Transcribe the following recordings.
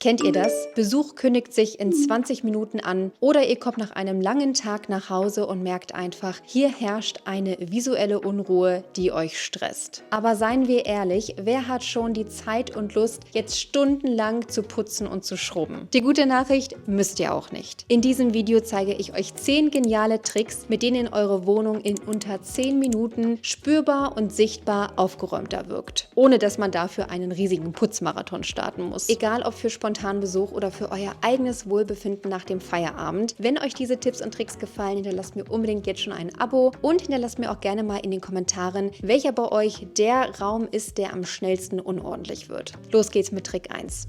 Kennt ihr das? Besuch kündigt sich in 20 Minuten an oder ihr kommt nach einem langen Tag nach Hause und merkt einfach, hier herrscht eine visuelle Unruhe, die euch stresst. Aber seien wir ehrlich, wer hat schon die Zeit und Lust, jetzt stundenlang zu putzen und zu schrubben? Die gute Nachricht, müsst ihr auch nicht. In diesem Video zeige ich euch 10 geniale Tricks, mit denen eure Wohnung in unter 10 Minuten spürbar und sichtbar aufgeräumter wirkt. Ohne dass man dafür einen riesigen Putzmarathon starten muss. Egal ob für spontanen Besuch oder für euer eigenes Wohlbefinden nach dem Feierabend. Wenn euch diese Tipps und Tricks gefallen, hinterlasst mir unbedingt jetzt schon ein Abo und hinterlasst mir auch gerne mal in den Kommentaren, welcher bei euch der Raum ist, der am schnellsten unordentlich wird. Los geht's mit Trick 1.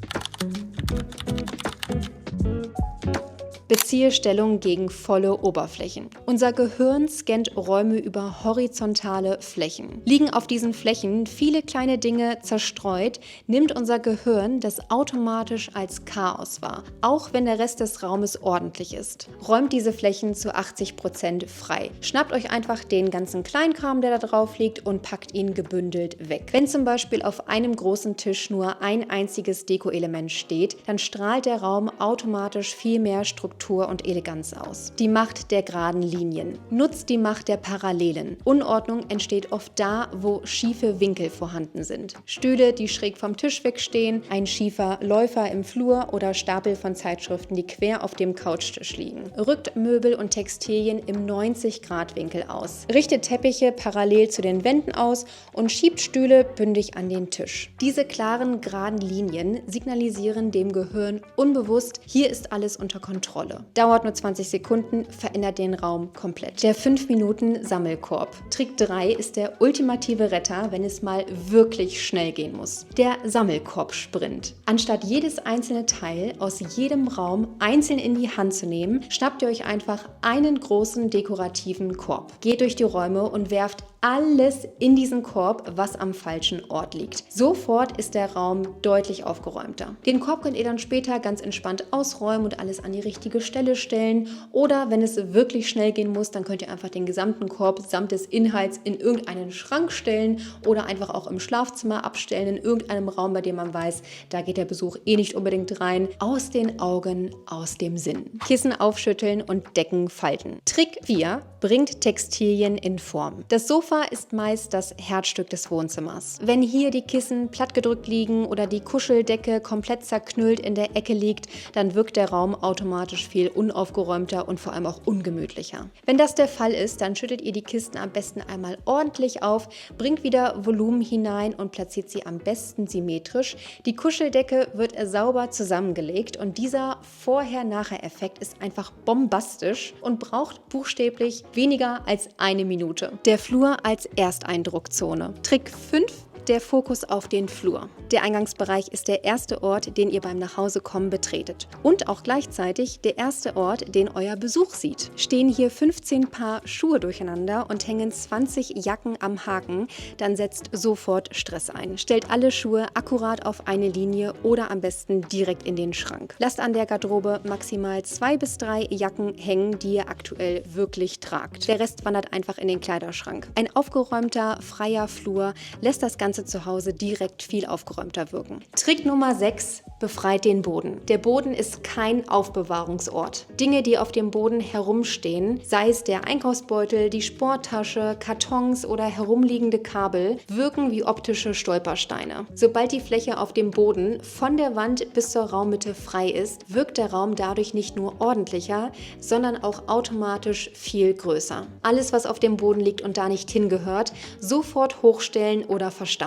Beziehe Stellung gegen volle Oberflächen. Unser Gehirn scannt Räume über horizontale Flächen. Liegen auf diesen Flächen viele kleine Dinge zerstreut, nimmt unser Gehirn das automatisch als Chaos wahr, auch wenn der Rest des Raumes ordentlich ist. Räumt diese Flächen zu 80% frei. Schnappt euch einfach den ganzen Kleinkram, der da drauf liegt, und packt ihn gebündelt weg. Wenn zum Beispiel auf einem großen Tisch nur ein einziges Deko-Element steht, dann strahlt der Raum automatisch viel mehr Struktur und Eleganz aus. Die Macht der geraden Linien. Nutzt die Macht der Parallelen. Unordnung entsteht oft da, wo schiefe Winkel vorhanden sind. Stühle, die schräg vom Tisch wegstehen, ein schiefer Läufer im Flur oder Stapel von Zeitschriften, die quer auf dem Couchtisch liegen. Rückt Möbel und Textilien im 90-Grad-Winkel aus. Richtet Teppiche parallel zu den Wänden aus und schiebt Stühle bündig an den Tisch. Diese klaren, geraden Linien signalisieren dem Gehirn unbewusst, hier ist alles unter Kontrolle. Dauert nur 20 Sekunden, verändert den Raum komplett. Der 5-Minuten-Sammelkorb. Trick 3 ist der ultimative Retter, wenn es mal wirklich schnell gehen muss. Der Sammelkorb-Sprint. Anstatt jedes einzelne Teil aus jedem Raum einzeln in die Hand zu nehmen, schnappt ihr euch einfach einen großen dekorativen Korb. Geht durch die Räume und werft alles in diesen Korb, was am falschen Ort liegt. Sofort ist der Raum deutlich aufgeräumter. Den Korb könnt ihr dann später ganz entspannt ausräumen und alles an die richtige Stelle stellen. Oder wenn es wirklich schnell gehen muss, dann könnt ihr einfach den gesamten Korb samt des Inhalts in irgendeinen Schrank stellen oder einfach auch im Schlafzimmer abstellen, in irgendeinem Raum, bei dem man weiß, da geht der Besuch eh nicht unbedingt rein. Aus den Augen, aus dem Sinn. Kissen aufschütteln und Decken falten. Trick 4. Bringt Textilien in Form. Das Sofa ist meist das Herzstück des Wohnzimmers. Wenn hier die Kissen plattgedrückt liegen oder die Kuscheldecke komplett zerknüllt in der Ecke liegt, dann wirkt der Raum automatisch viel unaufgeräumter und vor allem auch ungemütlicher. Wenn das der Fall ist, dann schüttet ihr die Kisten am besten einmal ordentlich auf, bringt wieder Volumen hinein und platziert sie am besten symmetrisch. Die Kuscheldecke wird sauber zusammengelegt und dieser Vorher-Nachher-Effekt ist einfach bombastisch und braucht buchstäblich weniger als eine Minute. Der Flur als Ersteindruckzone. Trick 5. Der Fokus auf den Flur. Der Eingangsbereich ist der erste Ort, den ihr beim Nachhausekommen betretet. Und auch gleichzeitig der erste Ort, den euer Besuch sieht. Stehen hier 15 Paar Schuhe durcheinander und hängen 20 Jacken am Haken, dann setzt sofort Stress ein. Stellt alle Schuhe akkurat auf eine Linie oder am besten direkt in den Schrank. Lasst an der Garderobe maximal 2 bis 3 Jacken hängen, die ihr aktuell wirklich tragt. Der Rest wandert einfach in den Kleiderschrank. Ein aufgeräumter, freier Flur lässt das Ganze zu Hause direkt viel aufgeräumter wirken. Trick Nummer 6. Befreit den Boden. Der Boden ist kein Aufbewahrungsort. Dinge, die auf dem Boden herumstehen, sei es der Einkaufsbeutel, die Sporttasche, Kartons oder herumliegende Kabel, wirken wie optische Stolpersteine. Sobald die Fläche auf dem Boden von der Wand bis zur Raummitte frei ist, wirkt der Raum dadurch nicht nur ordentlicher, sondern auch automatisch viel größer. Alles, was auf dem Boden liegt und da nicht hingehört, sofort hochstellen oder verstauen.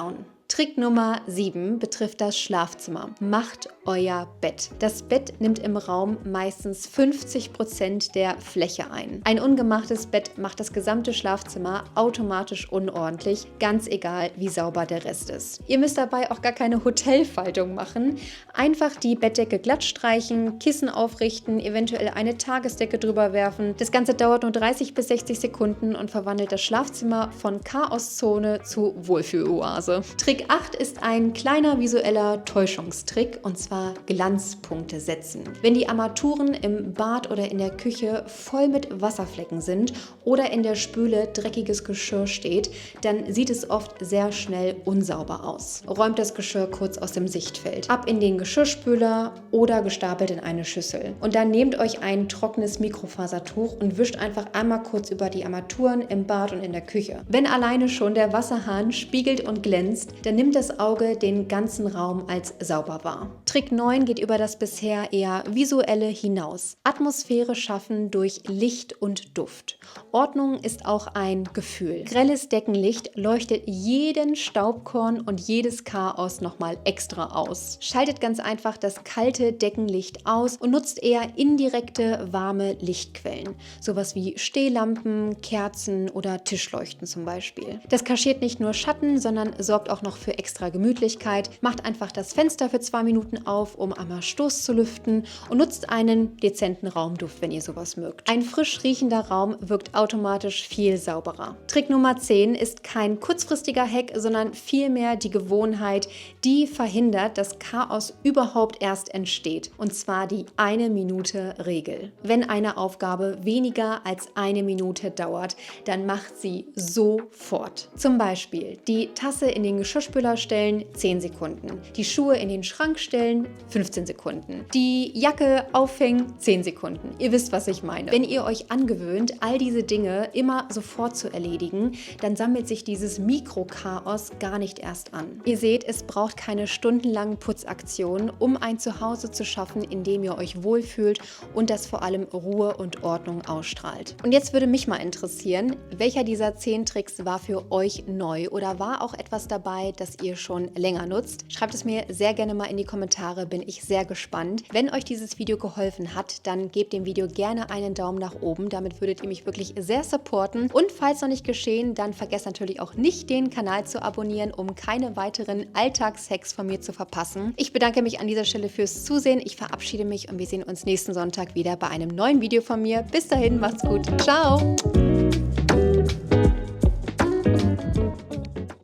Trick Nummer 7 betrifft das Schlafzimmer. Macht euer Bett. Das Bett nimmt im Raum meistens 50% der Fläche ein. Ein ungemachtes Bett macht das gesamte Schlafzimmer automatisch unordentlich, ganz egal wie sauber der Rest ist. Ihr müsst dabei auch gar keine Hotelfaltung machen. Einfach die Bettdecke glatt streichen, Kissen aufrichten, eventuell eine Tagesdecke drüber werfen. Das Ganze dauert nur 30 bis 60 Sekunden und verwandelt das Schlafzimmer von Chaoszone zu Wohlfühloase. Trick Trick 8 ist ein kleiner visueller Täuschungstrick, und zwar Glanzpunkte setzen. Wenn die Armaturen im Bad oder in der Küche voll mit Wasserflecken sind oder in der Spüle dreckiges Geschirr steht, dann sieht es oft sehr schnell unsauber aus. Räumt das Geschirr kurz aus dem Sichtfeld. Ab in den Geschirrspüler oder gestapelt in eine Schüssel. Und dann nehmt euch ein trockenes Mikrofasertuch und wischt einfach einmal kurz über die Armaturen im Bad und in der Küche. Wenn alleine schon der Wasserhahn spiegelt und glänzt, dann nimmt das Auge den ganzen Raum als sauber wahr. Trick 9 geht über das bisher eher visuelle hinaus. Atmosphäre schaffen durch Licht und Duft. Ordnung ist auch ein Gefühl. Grelles Deckenlicht leuchtet jeden Staubkorn und jedes Chaos nochmal extra aus. Schaltet ganz einfach das kalte Deckenlicht aus und nutzt eher indirekte, warme Lichtquellen. Sowas wie Stehlampen, Kerzen oder Tischleuchten zum Beispiel. Das kaschiert nicht nur Schatten, sondern sorgt auch noch für extra Gemütlichkeit. Macht einfach das Fenster für 2 Minuten auf, um einmal Stoß zu lüften, und nutzt einen dezenten Raumduft, wenn ihr sowas mögt. Ein frisch riechender Raum wirkt automatisch viel sauberer. Trick Nummer 10 ist kein kurzfristiger Hack, sondern vielmehr die Gewohnheit, die verhindert, dass Chaos überhaupt erst entsteht. Und zwar die 1-Minute-Regel. Wenn eine Aufgabe weniger als 1 Minute dauert, dann macht sie sofort. Zum Beispiel die Tasse in den Geschirrspüler stellen, 10 Sekunden. Die Schuhe in den Schrank stellen, 15 Sekunden. Die Jacke aufhängen, 10 Sekunden. Ihr wisst, was ich meine. Wenn ihr euch angewöhnt, all diese Dinge immer sofort zu erledigen, dann sammelt sich dieses Mikrochaos gar nicht erst an. Ihr seht, es braucht keine stundenlangen Putzaktionen, um ein Zuhause zu schaffen, in dem ihr euch wohlfühlt und das vor allem Ruhe und Ordnung ausstrahlt. Und jetzt würde mich mal interessieren, welcher dieser 10 Tricks war für euch neu oder war auch etwas dabei, das ihr schon länger nutzt? Schreibt es mir sehr gerne mal in die Kommentare, bin ich sehr gespannt. Wenn euch dieses Video geholfen hat, dann gebt dem Video gerne einen Daumen nach oben, damit würdet ihr mich wirklich sehr supporten. Und falls noch nicht geschehen, dann vergesst natürlich auch nicht, den Kanal zu abonnieren, um keine weiteren Alltagshacks von mir zu verpassen. Ich bedanke mich an dieser Stelle fürs Zusehen, ich verabschiede mich und wir sehen uns nächsten Sonntag wieder bei einem neuen Video von mir. Bis dahin, macht's gut, ciao!